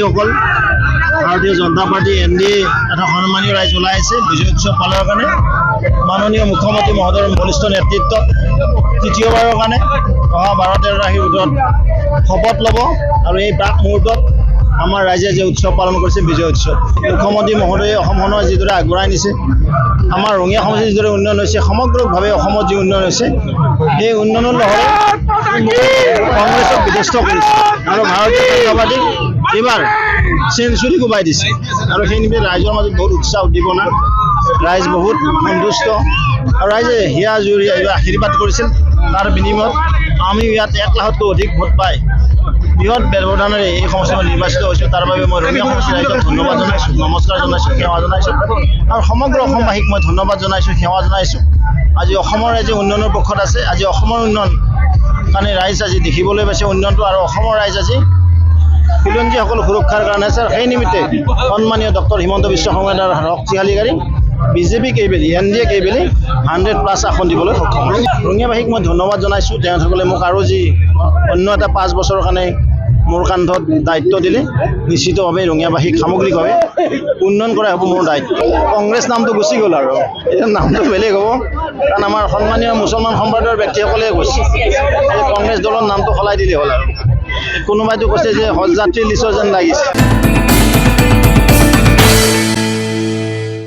ভাতৃসকল ভাৰতীয় জনতা party NDA এটা সন্মানীয় ৰাইজ ওলাই আছে বিজয় উৎসৱ পালনৰ কাৰণে মাননীয় মুখ্যমন্ত্ৰী মহোদয়ৰ বলিষ্ঠ নেতৃত্বত তৃতীয়বাৰৰ কাৰণে অহা 12-13 তাৰিখৰ ভিতৰত শপত ল'ব আৰু এই প্ৰাক মুহূৰ্তত আমাৰ ৰাইজে যে উৎসৱ পালন কৰিছে বিজয় উৎসৱ মুখ্যমন্ত্ৰী মহোদয়ে অসমখনক যিদৰে আগবঢ়াই নিছে আমাৰ ৰঙিয়া সমষ্টিৰ যিদৰে উন্নয়ন হৈছে সমগ্ৰভাৱে অসমত যি উন্নয়ন হৈছে এই উন্নয়নৰ লহৰে কংগ্ৰেছক বিধ্বস্ত কৰিছে আৰু ভাৰতীয় জনতা পাৰ্টিক এইবাৰ চেঞ্চুৰী কোবাই দিছে আৰু সেই নিমিত্তে ৰাইজৰ মাজত বহুত উৎসাহ উদ্দীপনা ৰাইজ বহুত সন্তুষ্ট আৰু ৰাইজে হিয়া জুৰি আশীৰ্বাদ কৰিছিল তাৰ বিনিময়ত আমি ইয়াত 1 লাখতকৈ অধিক ভোট পাই বৃহৎ ব্যৱধানেৰে এই সমষ্টিত নিৰ্বাচিত হৈছোঁ তাৰ বাবে মই ৰঙিয়া সমষ্টিৰ ৰাইজক ধন্যবাদ জনাইছোঁ নমস্কাৰ জনাইছোঁ সেৱা জনাইছোঁ আৰু সমগ্ৰ অসমবাসীক মই ধন্যবাদ জনাইছোঁ সেৱা জনাইছোঁ আজি অসমৰ ৰাইজে উন্নয়নৰ পক্ষত আছে আজি অসমৰ উন্নয়ন কাৰণে ৰাইজ আজি দেখিবলৈ পাইছে উন্নয়নটো আৰু অসমৰ ৰাইজ আজি খিলঞ্জীসকল সুৰক্ষাৰ কাৰণে আছে সেই নিমিত্তে সন্মানীয় ডক্টৰ হিমন্ত বিশ্ব শৰ্মাৰ শক্তিশালীকাৰী বিজেপিক এইবেলি NDAক এইবেলি 100+ আসন দিবলৈ সক্ষম হৈছে ৰঙিয়াবাসীক মই ধন্যবাদ জনাইছোঁ তেওঁলোকসকলে মোক আৰু যি অন্য এটা 5 বছৰৰ কাৰণে মোৰ কান্ধত দায়িত্ব দিলে নিশ্চিতভাৱে ৰঙিয়াবাসীক সামগ্ৰিকভাৱে উন্নয়ন কৰা হ'ব মোৰ দায়িত্ব কংগ্ৰেছ নামটো গুচি গ'ল আৰু এতিয়া নামটো বেলেগ হ'ব কাৰণ আমাৰ সন্মানীয় মুছলমান সম্প্ৰদায়ৰ ব্যক্তিসকলে কৈছে যে কংগ্ৰেছ দলৰ নামটো সলাই দিলে হ'ল আৰু কোনোবাইতো কৈছে যে হজ যাত্ৰী লিষ্টৰ যেন লাগিছে